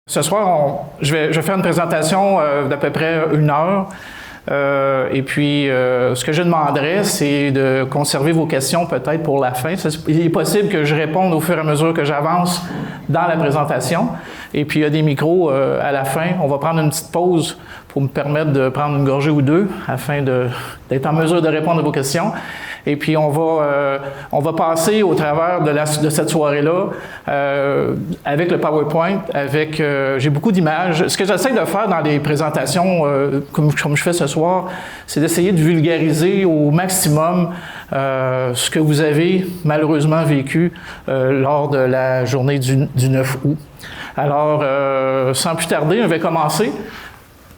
Ce soir, je vais faire une présentation d'à peu près 1 heure. Et puis, ce que je demanderais, c'est de conserver vos questions peut-être pour la fin. Il est possible que je réponde au fur et à mesure que j'avance dans la présentation. Et puis, il y a des micros à la fin. On va prendre une petite pause pour me permettre de prendre une gorgée ou deux afin d'être en mesure de répondre à vos questions. Et puis, on va passer au travers de cette soirée-là avec le PowerPoint, j'ai beaucoup d'images. Ce que j'essaie de faire dans les présentations, comme je fais ce soir, c'est d'essayer de vulgariser au maximum ce que vous avez malheureusement vécu lors de la journée du 9 août. Alors, sans plus tarder, je vais commencer.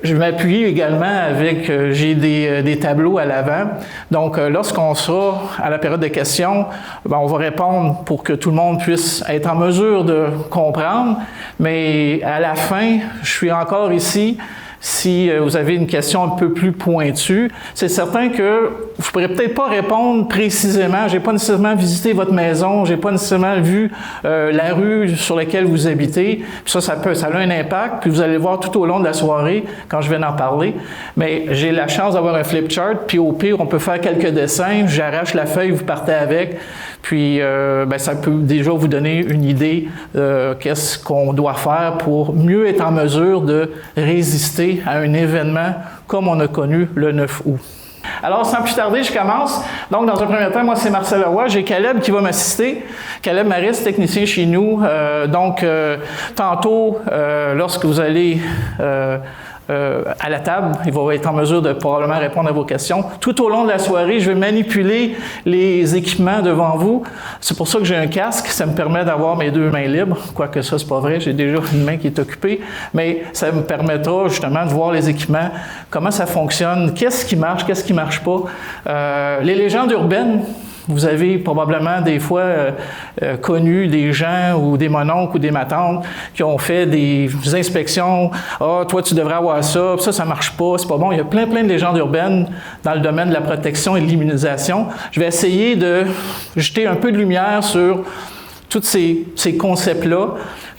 Je vais m'appuyer également avec, j'ai des tableaux à l'avant. Donc, lorsqu'on sera à la période de questions, on va répondre pour que tout le monde puisse être en mesure de comprendre. Mais à la fin, je suis encore ici. Si vous avez une question un peu plus pointue, c'est certain que je ne pourrais peut-être pas répondre précisément. Je n'ai pas nécessairement visité votre maison, je n'ai pas nécessairement vu la rue sur laquelle vous habitez. Puis ça a un impact, puis vous allez voir tout au long de la soirée quand je vais en parler. Mais j'ai la chance d'avoir un flip chart, puis au pire, on peut faire quelques dessins. J'arrache la feuille, vous partez avec. Puis ça peut déjà vous donner une idée qu'est-ce qu'on doit faire pour mieux être en mesure de résister à un événement comme on a connu le 9 août. Alors, sans plus tarder, je commence. Donc, dans un premier temps, moi, c'est Marcel Leroy. J'ai Caleb qui va m'assister. Caleb Maris, technicien chez nous. Tantôt, lorsque vous allez à la table, il va être en mesure de probablement répondre à vos questions. Tout au long de la soirée, je vais manipuler les équipements devant vous. C'est pour ça que j'ai un casque. Ça me permet d'avoir mes 2 mains libres. Quoique ça, c'est pas vrai. J'ai déjà une main qui est occupée. Mais ça me permettra justement de voir les équipements, comment ça fonctionne, qu'est-ce qui marche pas. Les légendes urbaines. Vous avez probablement des fois connu des gens ou des mononcles ou des matantes qui ont fait des inspections. « Ah, toi, tu devrais avoir ça, ça marche pas, c'est pas bon. » Il y a plein de légendes urbaines dans le domaine de la protection et de l'immunisation. Je vais essayer de jeter un peu de lumière sur tous ces concepts-là,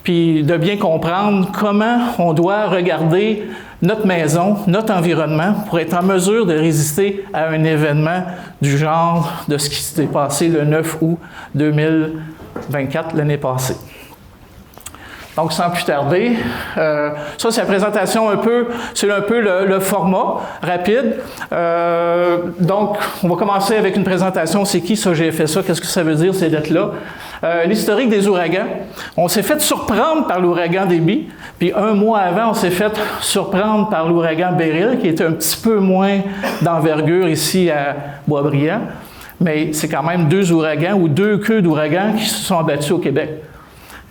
puis de bien comprendre comment on doit regarder notre maison, notre environnement, pour être en mesure de résister à un événement du genre de ce qui s'est passé le 9 août 2024, l'année passée. Donc, sans plus tarder, ça, c'est la présentation c'est un peu le format rapide. Donc, on va commencer avec une présentation. C'est qui ça? J'ai fait ça. Qu'est-ce que ça veut dire? C'est d'être là. L'historique des ouragans. On s'est fait surprendre par l'ouragan Debby. Puis 1 mois avant, on s'est fait surprendre par l'ouragan Beryl, qui était un petit peu moins d'envergure ici à Boisbriand. Mais c'est quand même 2 ouragans ou 2 queues d'ouragans qui se sont abattus au Québec.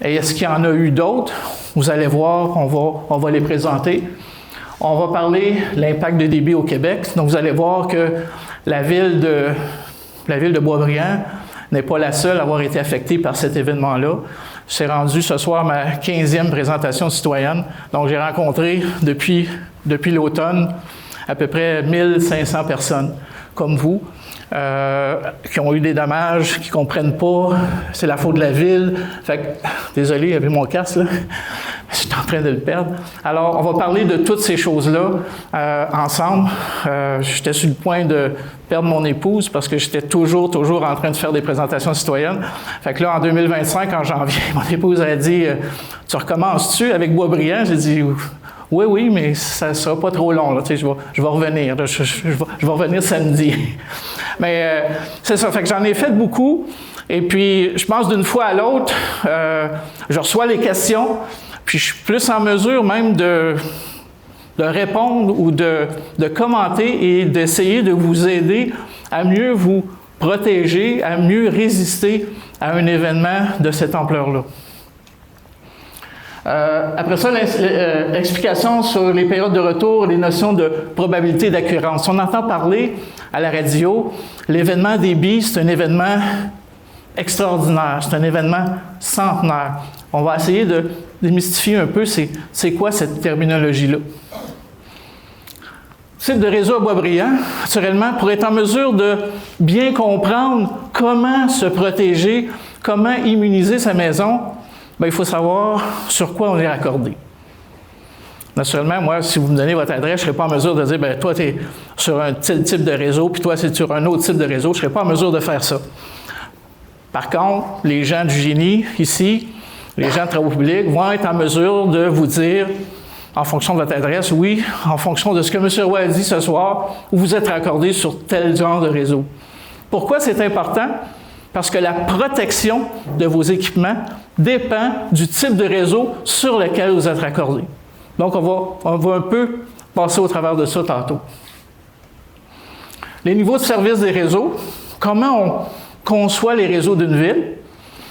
Et est-ce qu'il y en a eu d'autres? Vous allez voir, on va les présenter. On va parler de l'impact de Debby au Québec. Donc, vous allez voir que la ville de Boisbriand n'est pas la seule à avoir été affectée par cet événement-là. C'est rendu ce soir ma 15e présentation citoyenne. Donc, j'ai rencontré depuis l'automne à peu près 1500 personnes comme vous. Qui ont eu des dommages, qui ne comprennent pas, c'est la faute de la ville. Fait que, désolé, il y avait mon casque, là. Je suis en train de le perdre. Alors, on va parler de toutes ces choses-là ensemble. J'étais sur le point de perdre mon épouse parce que j'étais toujours en train de faire des présentations citoyennes. Fait que là, en 2025, en janvier, mon épouse a dit « Tu recommences-tu avec Boisbriand? » J'ai dit « Oui, mais ça ne sera pas trop long. Là. Tu sais, je vais revenir. Là, je vais revenir samedi. » Mais c'est ça. Fait que j'en ai fait beaucoup. Et puis, je pense d'une fois à l'autre, je reçois les questions. Puis, je suis plus en mesure même de répondre ou de commenter et d'essayer de vous aider à mieux vous protéger, à mieux résister à un événement de cette ampleur-là. Après ça, l'explication sur les périodes de retour, les notions de probabilité d'accurrence. On entend parler à la radio, l'événement Debby, c'est un événement extraordinaire, c'est un événement centenaire. On va essayer de démystifier un peu c'est quoi cette terminologie-là. Site de réseau à Boisbriand, naturellement, pour être en mesure de bien comprendre comment se protéger, comment immuniser sa maison, il faut savoir sur quoi on est raccordé. Naturellement, moi, si vous me donnez votre adresse, je ne serai pas en mesure de dire, bien, toi, tu es sur un tel type de réseau, puis toi, c'est sur un autre type de réseau. Je ne serai pas en mesure de faire ça. Par contre, les gens du génie, ici, les gens de travaux publics, vont être en mesure de vous dire, en fonction de votre adresse, oui, en fonction de ce que M. Roy a dit ce soir, vous êtes raccordé sur tel genre de réseau. Pourquoi c'est important? Parce que la protection de vos équipements dépend du type de réseau sur lequel vous êtes raccordé. Donc, on va un peu passer au travers de ça tantôt. Les niveaux de service des réseaux, comment on conçoit les réseaux d'une ville?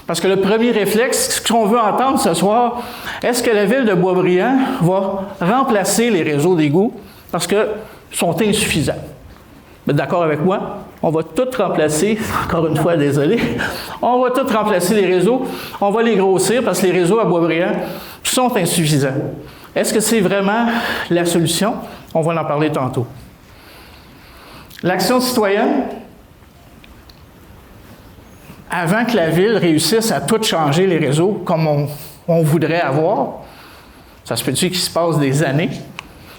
Parce que le premier réflexe, ce qu'on veut entendre ce soir, est-ce que la ville de Boisbriand va remplacer les réseaux d'égouts parce qu'ils sont insuffisants? Vous êtes d'accord avec moi? On va tout remplacer, encore une fois, désolé, on va tout remplacer les réseaux, on va les grossir parce que les réseaux à Boisbriand sont insuffisants. Est-ce que c'est vraiment la solution? On va en parler tantôt. L'action citoyenne, avant que la ville réussisse à tout changer les réseaux comme on voudrait avoir, ça se peut-tu qu'il se passe des années,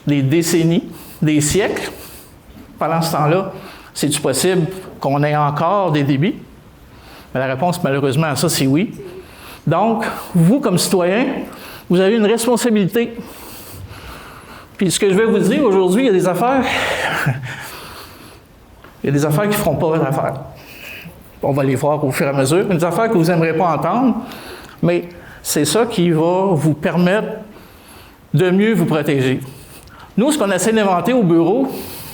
des décennies, des siècles? Pendant ce temps-là, c'est-tu possible qu'on ait encore des débits? Mais la réponse, malheureusement, à ça, c'est oui. Donc, vous, comme citoyen, vous avez une responsabilité. Puis ce que je vais vous dire aujourd'hui, il y a des affaires qui ne feront pas votre affaire. On va les voir au fur et à mesure. Des affaires que vous n'aimerez pas entendre, mais c'est ça qui va vous permettre de mieux vous protéger. Nous, ce qu'on essaie d'inventer au bureau,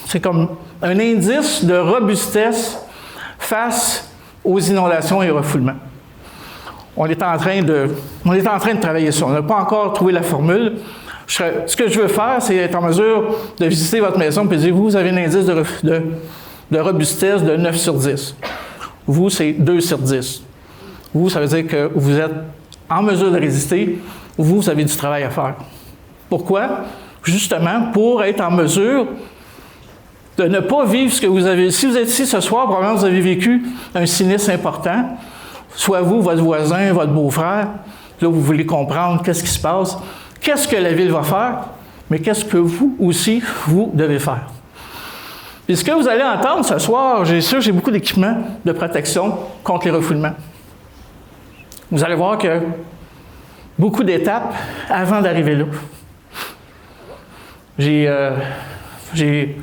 c'est comme un indice de robustesse face aux inondations et aux refoulements. On est en train de travailler sur ça. On n'a pas encore trouvé la formule. Ce que je veux faire, c'est être en mesure de visiter votre maison et de dire, vous avez un indice de robustesse de 9 sur 10. Vous, c'est 2 sur 10. Vous, ça veut dire que vous êtes en mesure de résister. Vous avez du travail à faire. Pourquoi? Justement, pour être en mesure de ne pas vivre ce que vous avez. Si vous êtes ici ce soir, probablement vous avez vécu un sinistre important, soit vous, votre voisin, votre beau-frère. Là, vous voulez comprendre qu'est-ce qui se passe, qu'est-ce que la ville va faire, mais qu'est-ce que vous aussi, vous devez faire. Puis ce que vous allez entendre ce soir, j'ai beaucoup d'équipements de protection contre les refoulements. Vous allez voir que beaucoup d'étapes avant d'arriver là. J'ai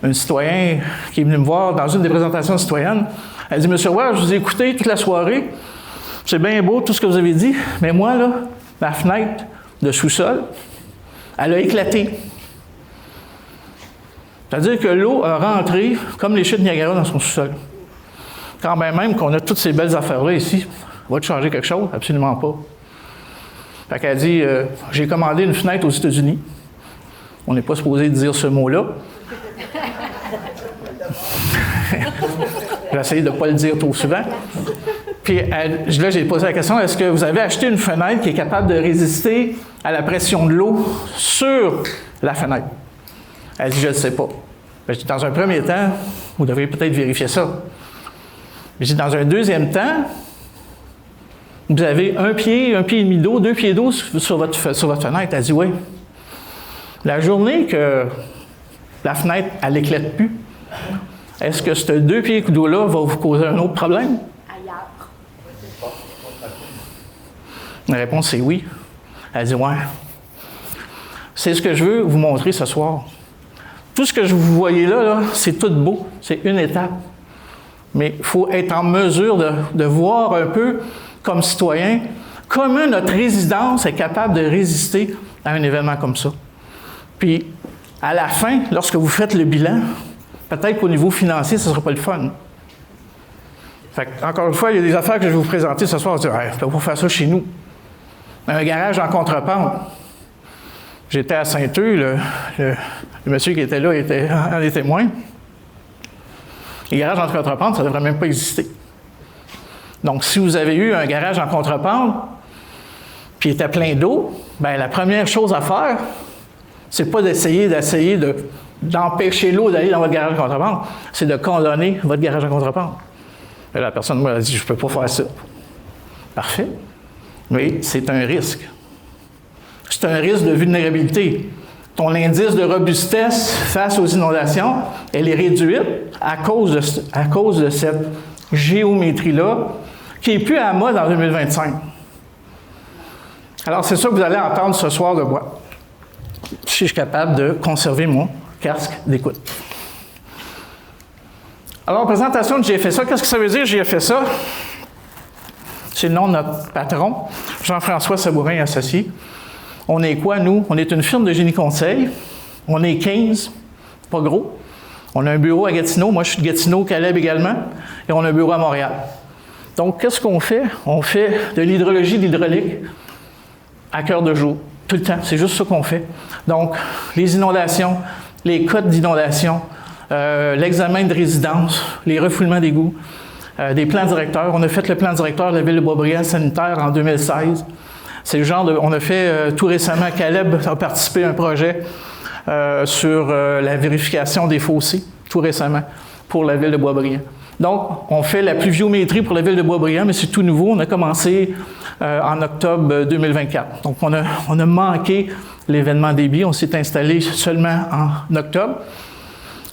un citoyen qui est venu me voir dans une des présentations citoyennes. Elle dit, « Monsieur Roy, je vous ai écouté toute la soirée. C'est bien beau tout ce que vous avez dit, mais moi, là, ma fenêtre de sous-sol, elle a éclaté. C'est-à-dire que l'eau a rentré comme les chutes Niagara dans son sous-sol. Quand même qu'on a toutes ces belles affaires-là ici, va-t-il changer quelque chose? Absolument pas. Fait qu'elle dit, j'ai commandé une fenêtre aux États-Unis. On n'est pas supposé dire ce mot-là. J'ai essayé de ne pas le dire trop souvent. Puis là, j'ai posé la question, est-ce que vous avez acheté une fenêtre qui est capable de résister à la pression de l'eau sur la fenêtre? Elle dit, je ne sais pas. J'ai dit, dans un premier temps, vous devriez peut-être vérifier ça. J'ai dit, dans un deuxième temps, vous avez un pied et demi d'eau, 2 pieds d'eau sur votre fenêtre. Elle dit, oui. La journée que la fenêtre, elle n'éclate plus, est-ce que ce 2 pieds d'eau-là va vous causer un autre problème? Ailleurs. La réponse, c'est oui. Elle dit, ouais. C'est ce que je veux vous montrer ce soir. Tout ce que vous voyez là, c'est tout beau. C'est une étape. Mais il faut être en mesure de voir un peu, comme citoyen, comment notre résidence est capable de résister à un événement comme ça. Puis, à la fin, lorsque vous faites le bilan, peut-être qu'au niveau financier, ce ne sera pas le fun. Fait que, encore une fois, il y a des affaires que je vais vous présenter ce soir. Je vais dire, hey, je ne peux pas faire ça chez nous. Un garage en contrepente. J'étais à Saint-Eustache, le monsieur qui était là était un des témoins. Les garages en contrepente, ça ne devrait même pas exister. Donc, si vous avez eu un garage en contrepente, puis il était plein d'eau, bien, la première chose à faire, c'est pas d'essayer d'empêcher l'eau d'aller dans votre garage en contrepente, c'est de condamner votre garage en contrepente. Et la personne m'a dit, je ne peux pas faire ça. Parfait. Mais c'est un risque. c'est un risque de vulnérabilité. Ton indice de robustesse face aux inondations, elle est réduite à cause de cette géométrie-là, qui n'est plus à la mode en 2025. Alors, c'est ça que vous allez entendre ce soir de moi, si je suis capable de conserver mon casque d'écoute. Alors, présentation de GFSA, qu'est-ce que ça veut dire, GFSA? C'est le nom de notre patron, Jean-François Sabourin Associés. On est quoi, nous? On est une firme de génie conseil. On est 15, pas gros. On a un bureau à Gatineau. Moi, je suis de Gatineau, Caleb également. Et on a un bureau à Montréal. Donc, qu'est-ce qu'on fait? On fait de l'hydrologie, de l'hydraulique à cœur de jour, tout le temps. C'est juste ça qu'on fait. Donc, les inondations, les codes d'inondation, l'examen de résidence, les refoulements d'égouts, des plans directeurs. On a fait le plan directeur de la ville de Boisbriand sanitaire en 2016. C'est le genre de... On a fait tout récemment, Caleb a participé à un projet sur la vérification des fossés, tout récemment, pour la ville de Boisbriand. Donc, on fait la pluviométrie pour la ville de Boisbriand, mais c'est tout nouveau. On a commencé en octobre 2024. Donc, on a manqué l'événement débit. On s'est installé seulement en octobre.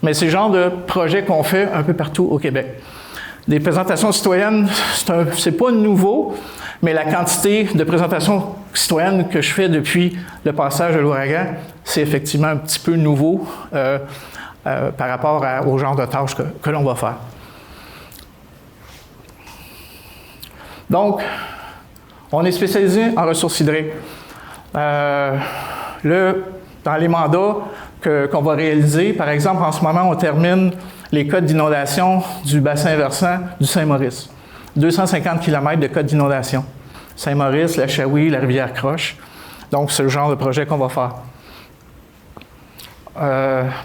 Mais c'est le genre de projet qu'on fait un peu partout au Québec. Des présentations citoyennes, c'est pas nouveau, mais la quantité de présentations citoyennes que je fais depuis le passage de l'ouragan, c'est effectivement un petit peu nouveau par rapport au genre de tâches que l'on va faire. Donc, on est spécialisé en ressources hydriques. Dans les mandats qu'on va réaliser, par exemple, en ce moment, on termine les codes d'inondation du bassin versant du Saint-Maurice. 250 km de codes d'inondation. Saint-Maurice, la Shawi, la rivière Croche. Donc, c'est le genre de projet qu'on va faire.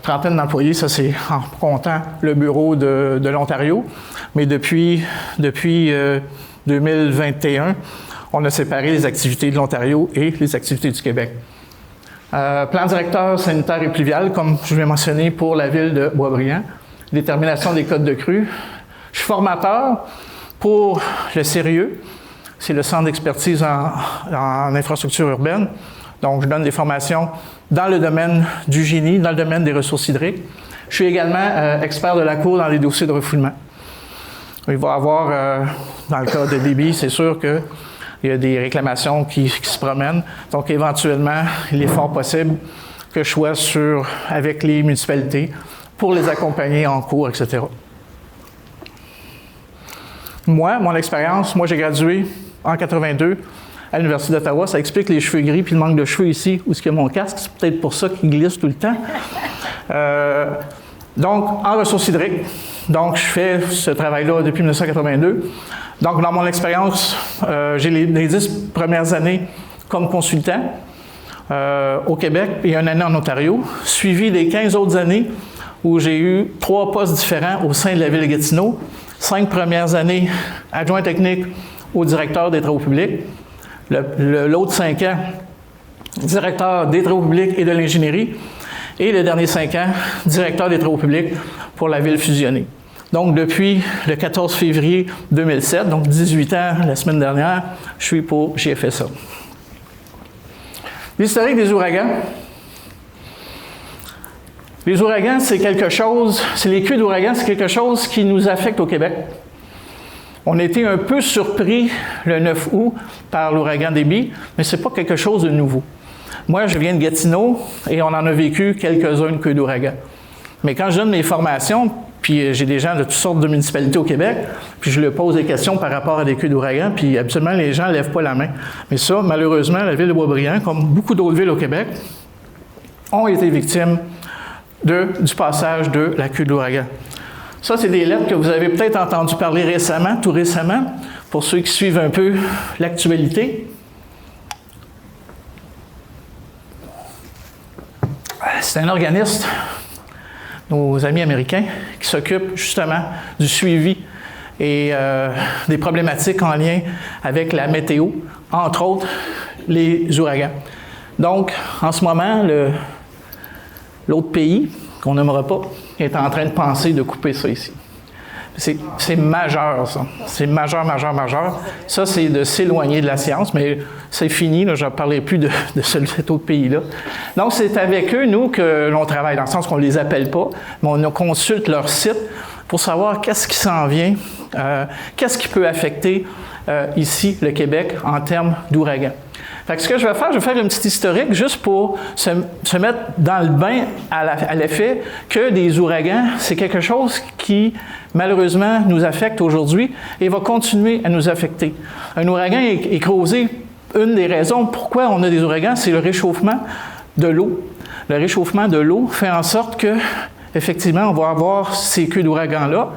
Trentaine d'employés, ça c'est en comptant le bureau de l'Ontario. Mais depuis 2021, on a séparé les activités de l'Ontario et les activités du Québec. Plan directeur sanitaire et pluvial, comme je l'ai mentionné pour la ville de Boisbriand. Détermination des codes de crue. Je suis formateur pour le Sérieux. C'est le centre d'expertise en infrastructure urbaine. Donc, je donne des formations dans le domaine du génie, dans le domaine des ressources hydriques. Je suis également expert de la Cour dans les dossiers de refoulement. Il va y avoir, dans le cas de débit, c'est sûr qu'il y a des réclamations qui se promènent. Donc, éventuellement, il est fort possible que je sois avec les municipalités pour les accompagner en cours, etc. Mon expérience, j'ai gradué en 82 à l'Université d'Ottawa. Ça explique les cheveux gris puis le manque de cheveux ici, où est-ce qu'il y a mon casque. C'est peut-être pour ça qu'il glisse tout le temps. Donc, en ressources hydriques. Donc, je fais ce travail-là depuis 1982. Donc, dans mon expérience, j'ai les 10 premières années comme consultant au Québec et une année en Ontario, suivi des 15 autres années où j'ai eu 3 postes différents au sein de la ville de Gatineau. 5 premières années adjoint technique au directeur des travaux publics. L'autre 5 ans, directeur des travaux publics et de l'ingénierie. Et le dernier 5 ans, directeur des travaux publics pour la ville fusionnée. Donc, depuis le 14 février 2007, donc 18 ans la semaine dernière, je suis pour GFSA. L'historique des ouragans. Les ouragans, c'est les queues d'ouragans, c'est quelque chose qui nous affecte au Québec. On a été un peu surpris le 9 août par l'ouragan Débby, mais ce n'est pas quelque chose de nouveau. Moi, je viens de Gatineau et on en a vécu quelques-uns de queues d'ouragans. Mais quand je donne mes formations, puis j'ai des gens de toutes sortes de municipalités au Québec, puis je leur pose des questions par rapport à des queues d'ouragans, puis absolument les gens ne lèvent pas la main. Mais ça, malheureusement, la ville de Boisbriand, comme beaucoup d'autres villes au Québec, ont été victimes du passage de la queue de l'ouragan. Ça, c'est des lettres que vous avez peut-être entendu parler récemment, tout récemment, pour ceux qui suivent un peu l'actualité. C'est un organisme, nos amis américains, qui s'occupe justement du suivi et des problématiques en lien avec la météo, entre autres les ouragans. Donc, en ce moment, l'autre pays, qu'on n'aimera pas, est en train de penser de couper ça ici. C'est majeur, ça. C'est majeur, majeur, majeur. Ça, c'est de s'éloigner de la science, mais c'est fini, là, je ne parlerai plus de cet autre pays-là. Donc, c'est avec eux, nous, que l'on travaille, dans le sens qu'on ne les appelle pas, mais on consulte leur site pour savoir qu'est-ce qui s'en vient, qu'est-ce qui peut affecter ici, le Québec, en termes d'ouragan. Fait que ce que je vais faire une petite historique juste pour se mettre dans le bain à l'effet que des ouragans, c'est quelque chose qui, malheureusement, nous affecte aujourd'hui et va continuer à nous affecter. Un ouragan est causé, une des raisons pourquoi on a des ouragans, c'est le réchauffement de l'eau. Le réchauffement de l'eau fait en sorte que, effectivement, on va avoir ces queues d'ouragan-là.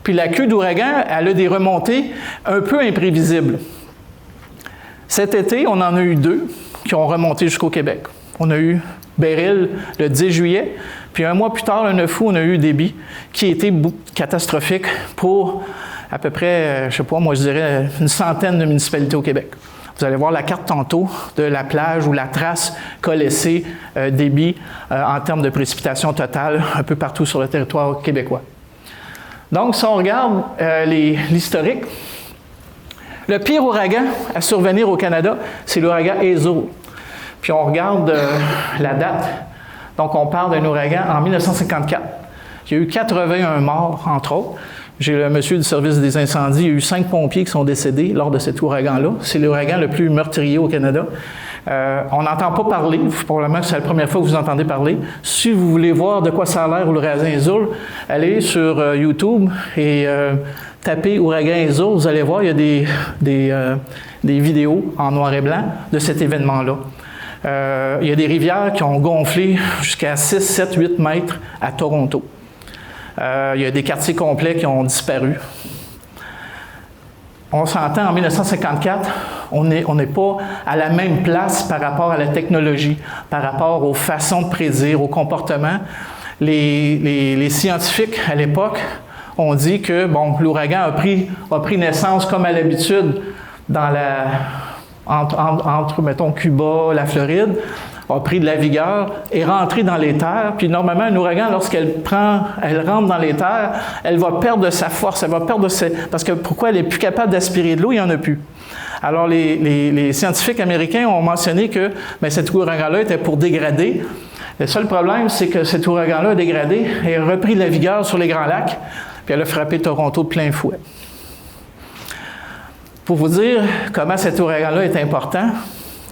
Puis la queue d'ouragan, elle a des remontées un peu imprévisibles. Cet été, on en a eu 2 qui ont remonté jusqu'au Québec. On a eu Beryl le 10 juillet, puis un mois plus tard, le 9 août, on a eu Déby, qui a été catastrophique pour à peu près, je ne sais pas, moi je dirais une centaine de municipalités au Québec. Vous allez voir la carte tantôt de la plage ou la trace qu'a laissé Déby en termes de précipitation totale un peu partout sur le territoire québécois. Donc, si on regarde l'historique, le pire ouragan à survenir au Canada, c'est l'ouragan Hazel. Puis on regarde la date. Donc, on parle d'un ouragan en 1954. Il y a eu 81 morts, entre autres. J'ai le monsieur du service des incendies, il y a eu 5 pompiers qui sont décédés lors de cet ouragan-là. C'est l'ouragan le plus meurtrier au Canada. On n'entend pas parler, probablement que c'est la première fois que vous entendez parler. Si vous voulez voir de quoi ça a l'air l'ouragan Hazel, allez sur YouTube et tapez ouragan Hazel, vous allez voir, il y a des vidéos en noir et blanc de cet événement-là. Il y a des rivières qui ont gonflé jusqu'à 6, 7, 8 mètres à Toronto. Il y a des quartiers complets qui ont disparu. On s'entend, en 1954, on n'est pas à la même place par rapport à la technologie, par rapport aux façons de prédire, au comportement. Les scientifiques, à l'époque, ont dit que l'ouragan a pris naissance, comme à l'habitude, entre, mettons, Cuba, la Floride, a pris de la vigueur, est rentré dans les terres, puis normalement, un ouragan, lorsqu'elle rentre dans les terres, elle va perdre de sa force, elle va perdre parce que pourquoi elle n'est plus capable d'aspirer de l'eau, il n'y en a plus. Alors, les scientifiques américains ont mentionné que cet ouragan-là était pour dégrader. Le seul problème, c'est que cet ouragan-là a dégradé et a repris de la vigueur sur les Grands Lacs, puis elle a frappé Toronto de plein fouet. Pour vous dire comment cet ouragan-là est important,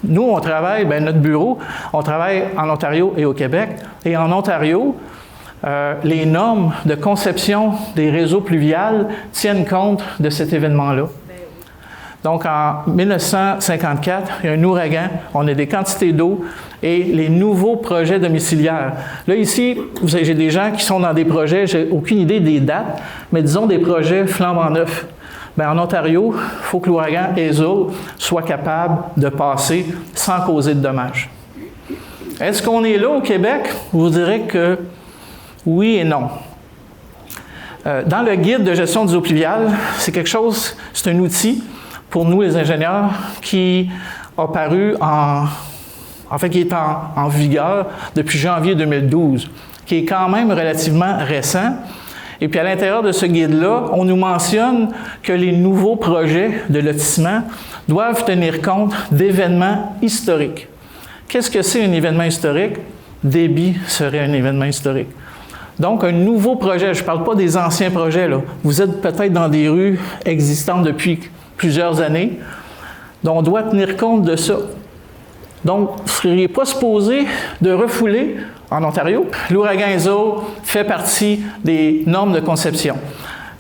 nous, on travaille, notre bureau, on travaille en Ontario et au Québec. Et en Ontario, les normes de conception des réseaux pluviales tiennent compte de cet événement-là. Donc, en 1954, il y a un ouragan, on a des quantités d'eau et les nouveaux projets domiciliaires. Là, ici, j'ai des gens qui sont dans des projets, j'ai aucune idée des dates, mais disons des projets flambant neufs. En Ontario, il faut que l'ouragan Hazel soit capable de passer sans causer de dommages. Est-ce qu'on est là au Québec? Je vous dirais que oui et non. Dans le guide de gestion des eaux pluviales, c'est un outil pour nous les ingénieurs qui a paru qui est en vigueur depuis janvier 2012, qui est quand même relativement récent. Et puis à l'intérieur de ce guide-là, on nous mentionne que les nouveaux projets de lotissement doivent tenir compte d'événements historiques. Qu'est-ce que c'est un événement historique? Déby serait un événement historique. Donc, un nouveau projet, je ne parle pas des anciens projets, là. Vous êtes peut-être dans des rues existantes depuis plusieurs années, donc on doit tenir compte de ça. Donc, vous ne seriez pas supposé de refouler en Ontario. L'ouragan Hazel fait partie des normes de conception.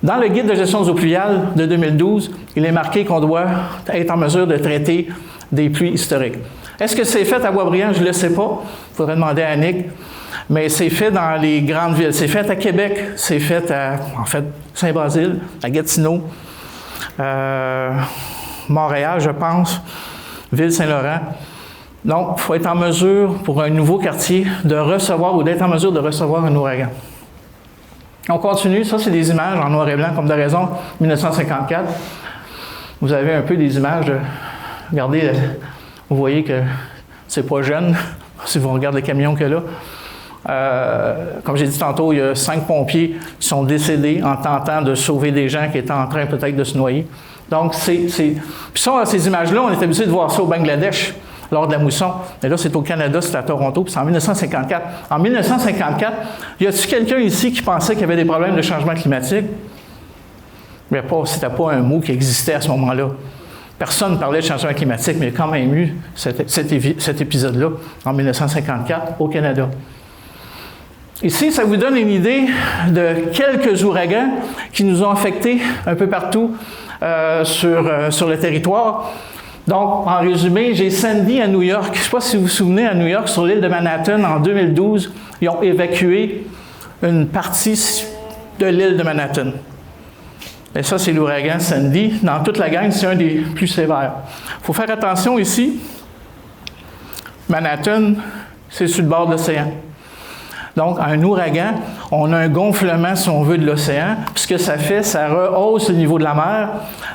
Dans le guide de gestion des eaux pluviales de 2012, il est marqué qu'on doit être en mesure de traiter des pluies historiques. Est-ce que c'est fait à Boisbriand? Je ne le sais pas. Il faudrait demander à Annick. Mais c'est fait dans les grandes villes. C'est fait à Québec, c'est fait à, Saint-Basile, à Gatineau, Montréal, je pense, Ville-Saint-Laurent. Donc, il faut être en mesure, pour un nouveau quartier, de recevoir ou d'être en mesure de recevoir un ouragan. On continue. Ça, c'est des images en noir et blanc, comme de raison, 1954. Vous avez un peu des images. Regardez, vous voyez que c'est pas jeune, si vous regardez le camion qu'il y a là. Comme j'ai dit tantôt, il y a 5 pompiers qui sont décédés en tentant de sauver des gens qui étaient en train peut-être de se noyer. Donc, puis ça, ces images-là, on est habitué de voir ça au Bangladesh lors de la mousson. Mais là, c'est au Canada, c'est à Toronto, puis c'est en 1954. En 1954, y a-t-il quelqu'un ici qui pensait qu'il y avait des problèmes de changement climatique? C'était pas un mot qui existait à ce moment-là. Personne ne parlait de changement climatique, mais il y a quand même eu cet épisode-là en 1954 au Canada. Ici, ça vous donne une idée de quelques ouragans qui nous ont affectés un peu partout sur le territoire. Donc, en résumé, j'ai Sandy à New York. Je ne sais pas si vous vous souvenez, à New York, sur l'île de Manhattan, en 2012, ils ont évacué une partie de l'île de Manhattan. Et ça, c'est l'ouragan Sandy. Dans toute la gang, c'est un des plus sévères. Il faut faire attention ici. Manhattan, c'est sur le bord de l'océan. Donc, un ouragan, on a un gonflement, si on veut, de l'océan. Puis ce que ça fait, ça rehausse le niveau de la mer.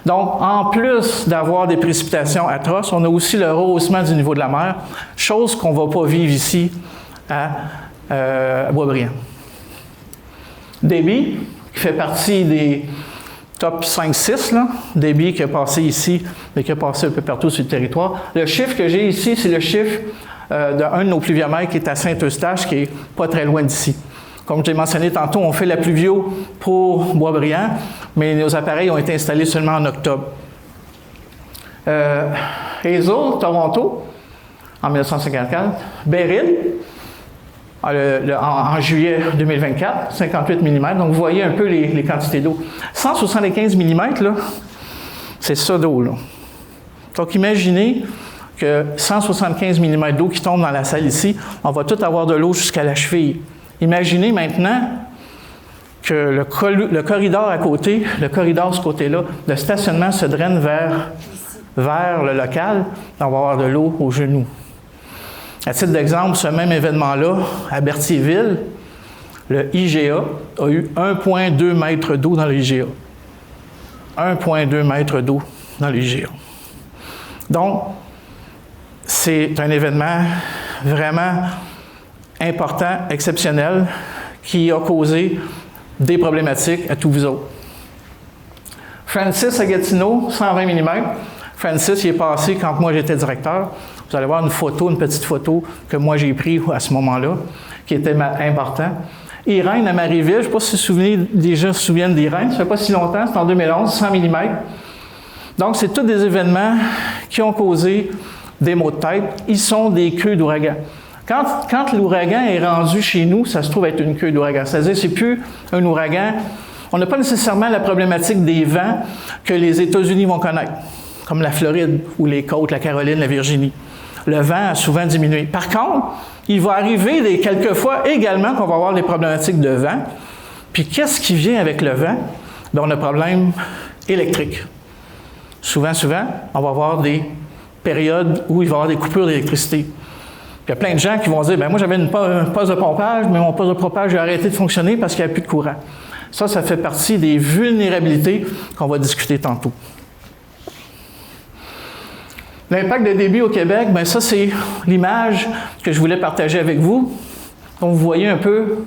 Donc, en plus d'avoir des précipitations atroces, on a aussi le rehaussement du niveau de la mer, chose qu'on ne va pas vivre ici à Boisbriand. Débit, qui fait partie des top 5-6, Débit qui a passé ici, mais qui a passé un peu partout sur le territoire. Le chiffre que j'ai ici, c'est le chiffre d'un de nos pluviomètres qui est à Saint-Eustache, qui n'est pas très loin d'ici. Comme j'ai mentionné tantôt, on fait la pluvio pour Boisbriand, mais nos appareils ont été installés seulement en octobre. Hazel, Toronto, en 1954. Beryl, en juillet 2024, 58 mm. Donc, vous voyez un peu les quantités d'eau. 175 mm, là, c'est ça d'eau, là. Donc, imaginez que 175 mm d'eau qui tombe dans la salle ici, on va tout avoir de l'eau jusqu'à la cheville. Imaginez maintenant que le corridor à côté, le corridor ce côté-là, le stationnement se draine vers le local, on va avoir de l'eau aux genoux. À titre d'exemple, ce même événement-là, à Berthierville, le IGA a eu 1,2 mètres d'eau dans le IGA. 1,2 mètres d'eau dans le IGA. Donc, c'est un événement vraiment important, exceptionnel, qui a causé des problématiques à tous vous autres. Francis à Gatineau, 120 mm. Francis, il est passé quand moi j'étais directeur. Vous allez voir une petite photo que moi j'ai prise à ce moment-là, qui était important. Irène à Marieville, je ne sais pas si les gens se souviennent d'Irène, ça ne fait pas si longtemps, c'est en 2011, 100 mm. Donc, c'est tous des événements qui ont causé des maux de tête. Ils sont des queues d'ouragan. Quand l'ouragan est rendu chez nous, ça se trouve être une queue d'ouragan. C'est-à-dire, c'est plus un ouragan. On n'a pas nécessairement la problématique des vents que les États-Unis vont connaître, comme la Floride ou les côtes, la Caroline, la Virginie. Le vent a souvent diminué. Par contre, il va arriver quelquefois également qu'on va avoir des problématiques de vent. Puis qu'est-ce qui vient avec le vent? Bien, on a un problème électrique. Souvent, on va avoir des périodes où il va y avoir des coupures d'électricité. Puis il y a plein de gens qui vont dire, bien moi j'avais un poste de pompage, mais mon poste de pompage a arrêté de fonctionner parce qu'il n'y a plus de courant. Ça fait partie des vulnérabilités qu'on va discuter tantôt. L'impact de débit au Québec, bien ça c'est l'image que je voulais partager avec vous. Donc vous voyez un peu.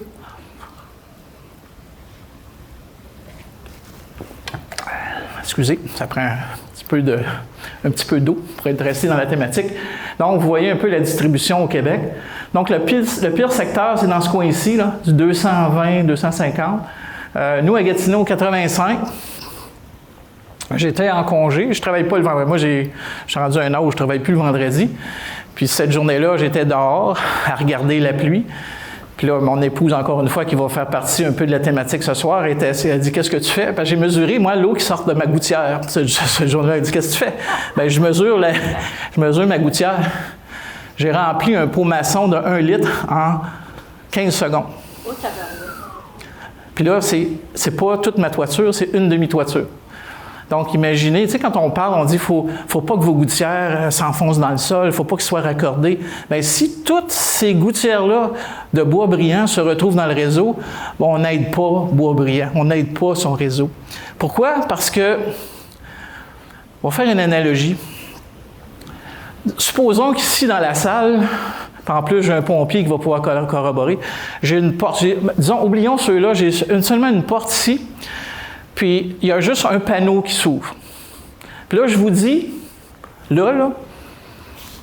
Excusez, ça prend un petit peu d'eau pour être resté dans la thématique. Donc vous voyez un peu la distribution au Québec. Donc le pire secteur, c'est dans ce coin ici, là, du 220, 250. Nous, à Gatineau, 85. J'étais en congé, je ne travaille pas le vendredi. Moi, je suis rendu à un âge où je ne travaille plus le vendredi. Puis cette journée-là, j'étais dehors à regarder la pluie. Puis là, mon épouse, encore une fois, qui va faire partie un peu de la thématique ce soir, elle dit « Qu'est-ce que tu fais? » Parce que j'ai mesuré, moi, l'eau qui sort de ma gouttière. Cette journée-là, elle dit « Qu'est-ce que tu fais? » Bien, je mesure ma gouttière. J'ai rempli un pot maçon de 1 litre en 15 secondes. Puis là, c'est pas toute ma toiture, c'est une demi-toiture. Donc, imaginez, tu sais, quand on parle, on dit qu'il ne faut pas que vos gouttières s'enfoncent dans le sol, il ne faut pas qu'elles soient raccordées. Bien, si toutes ces gouttières-là de Boisbriand se retrouvent dans le réseau, bon, on n'aide pas Boisbriand, on n'aide pas son réseau. Pourquoi? Parce que, on va faire une analogie. Supposons qu'ici, dans la salle, Puis en plus, j'ai un pompier qui va pouvoir corroborer. J'ai une porte. Disons, oublions ceux-là, j'ai seulement une porte ici. Puis il y a juste un panneau qui s'ouvre. Puis là, je vous dis, là,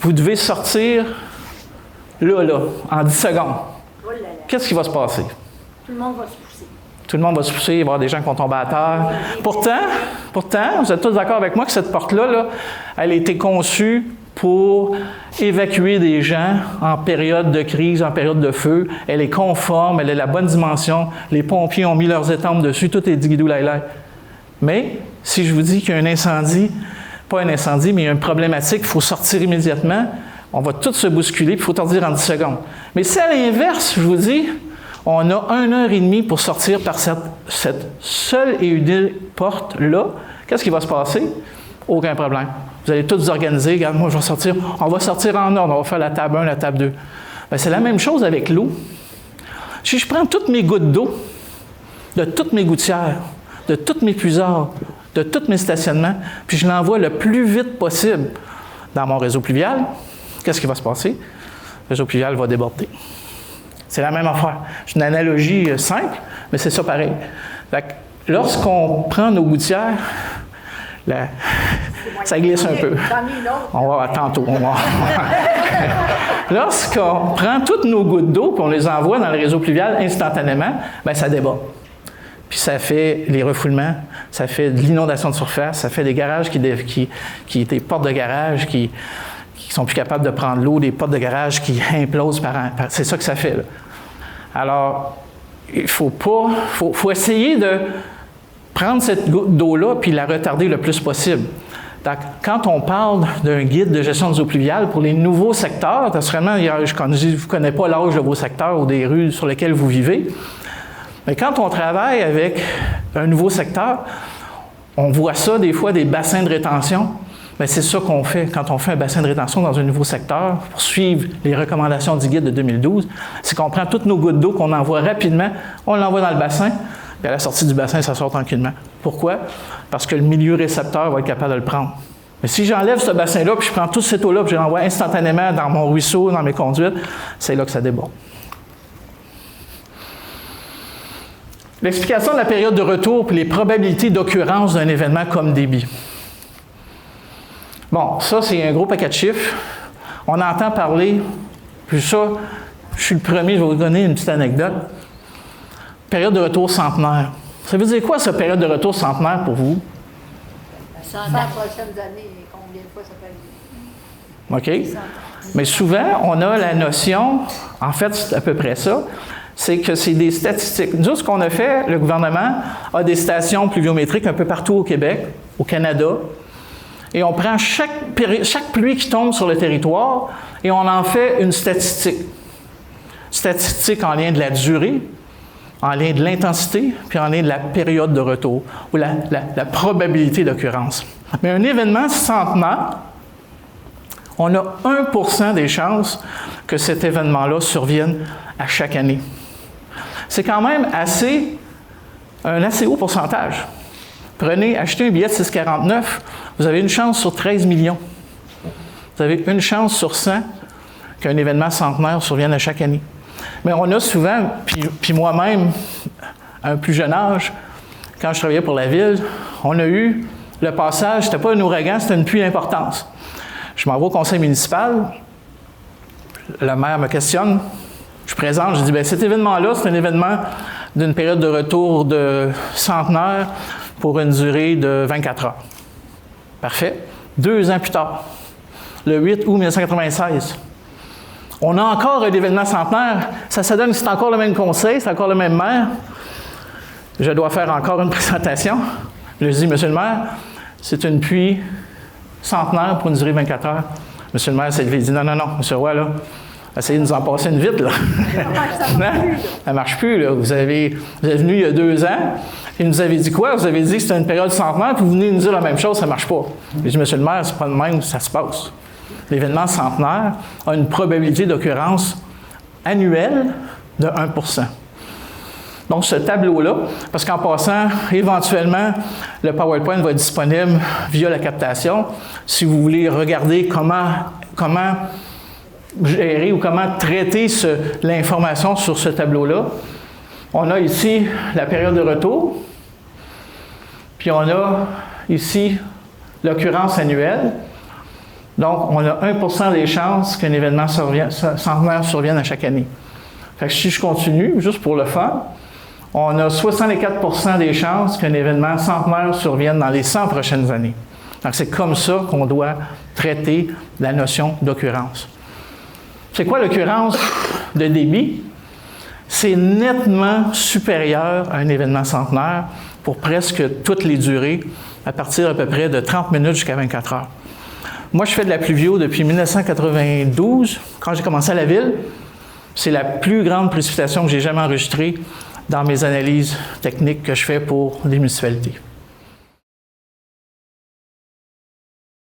vous devez sortir là, en 10 secondes. Qu'est-ce qui va se passer? Tout le monde va se pousser. Tout le monde va se pousser, il va y avoir des gens qui vont tomber à terre. Pourtant, vous êtes tous d'accord avec moi que cette porte-là, elle a été conçue pour évacuer des gens en période de crise, en période de feu. Elle est conforme, elle a la bonne dimension. Les pompiers ont mis leurs étampes dessus, tout est digidou laïlaï. Mais si je vous dis qu'il y a un incendie, pas un incendie, mais il y a une problématique, il faut sortir immédiatement, on va tous se bousculer, puis il faut sortir en 10 secondes. Mais si à l'inverse, je vous dis, on a 1 heure et demie pour sortir par cette seule et unique porte-là, qu'est-ce qui va se passer? Aucun problème. Vous allez tous vous organiser. Regarde, moi, je vais sortir. On va sortir en ordre. On va faire la table 1, la table 2. Bien, c'est la même chose avec l'eau. Si je prends toutes mes gouttes d'eau, de toutes mes gouttières, de tous mes puisards, de tous mes stationnements, puis je l'envoie le plus vite possible dans mon réseau pluvial, qu'est-ce qui va se passer? Le réseau pluvial va déborder. C'est la même affaire. C'est une analogie simple, mais c'est ça pareil. Lorsqu'on prend nos gouttières, ça glisse un peu. On va tantôt. Lorsqu'on prend toutes nos gouttes d'eau et on les envoie dans le réseau pluvial instantanément, bien, ça déborde. Puis ça fait les refoulements, ça fait de l'inondation de surface, ça fait des garages des portes de garage qui sont plus capables de prendre l'eau, des portes de garage qui implosent c'est ça que ça fait, là. Alors, il faut essayer de prendre cette goutte d'eau-là puis la retarder le plus possible. Donc, quand on parle d'un guide de gestion des eaux pluviales pour les nouveaux secteurs, naturellement, je ne connais pas l'âge de vos secteurs ou des rues sur lesquelles vous vivez, mais quand on travaille avec un nouveau secteur, on voit ça des fois, des bassins de rétention. Bien, c'est ça qu'on fait quand on fait un bassin de rétention dans un nouveau secteur pour suivre les recommandations du guide de 2012. C'est qu'on prend toutes nos gouttes d'eau qu'on envoie rapidement, on l'envoie dans le bassin, puis à la sortie du bassin, ça sort tranquillement. Pourquoi? Parce que le milieu récepteur va être capable de le prendre. Mais si j'enlève ce bassin-là, puis je prends toute cette eau-là, puis je l'envoie instantanément dans mon ruisseau, dans mes conduites, c'est là que ça déborde. L'explication de la période de retour et les probabilités d'occurrence d'un événement comme débit. Bon, ça, c'est un gros paquet de chiffres. On entend parler, puis ça, je suis le premier, je vais vous donner une petite anecdote. Période de retour centenaire. Ça veut dire quoi, cette période de retour centenaire pour vous? 100 prochaines années, combien de fois ça peut aller? OK. Mais souvent, on a la notion, en fait, c'est à peu près ça, c'est que c'est des statistiques. Nous, ce qu'on a fait, le gouvernement a des stations pluviométriques un peu partout au Québec, au Canada, et on prend chaque pluie qui tombe sur le territoire et on en fait une statistique. Statistique en lien de la durée, en lien de l'intensité, puis en lien de la période de retour, ou la probabilité d'occurrence. Mais un événement centenaire, on a 1% des chances que cet événement-là survienne à chaque année. C'est quand même un assez haut pourcentage. Achetez un billet de 6,49, vous avez une chance sur 13 millions. Vous avez une chance sur 100 qu'un événement centenaire survienne à chaque année. Mais on a souvent, puis moi-même, à un plus jeune âge, quand je travaillais pour la ville, on a eu le passage, c'était pas un ouragan, c'était une pluie d'importance. Je m'en vais au conseil municipal, le maire me questionne, je présente, je dis, bien, cet événement-là, c'est un événement d'une période de retour de centenaire pour une durée de 24 heures. Parfait. 2 ans plus tard, le 8 août 1996, on a encore un événement centenaire. Ça donne que c'est encore le même conseil, c'est encore le même maire. Je dois faire encore une présentation. Je dis, monsieur le maire, c'est une pluie centenaire pour une durée de 24 heures. Monsieur le maire s'est levé et dit, non, monsieur Roy, là, essayez de nous en passer une vite, là. Ça ne marche plus, là. Vous êtes venu il y a 2 ans, et nous avez dit quoi? Vous avez dit que c'était une période centenaire, puis vous venez nous dire la même chose, ça ne marche pas. J'ai dit, monsieur le maire, c'est pas de même, ça se passe. L'événement centenaire a une probabilité d'occurrence annuelle de 1%. Donc, ce tableau-là, parce qu'en passant, éventuellement, le PowerPoint va être disponible via la captation. Si vous voulez regarder comment gérer ou comment traiter l'information sur ce tableau-là. On a ici la période de retour, puis on a ici l'occurrence annuelle. Donc, on a 1% des chances qu'un événement centenaire survienne à chaque année. Fait que si je continue, juste pour le fun, on a 64% des chances qu'un événement centenaire survienne dans les 100 prochaines années. Donc, c'est comme ça qu'on doit traiter la notion d'occurrence. C'est quoi l'occurrence de débit? C'est nettement supérieur à un événement centenaire pour presque toutes les durées, à partir à peu près de 30 minutes jusqu'à 24 heures. Moi, je fais de la pluvio depuis 1992. Quand j'ai commencé à la ville, c'est la plus grande précipitation que j'ai jamais enregistrée dans mes analyses techniques que je fais pour des municipalités.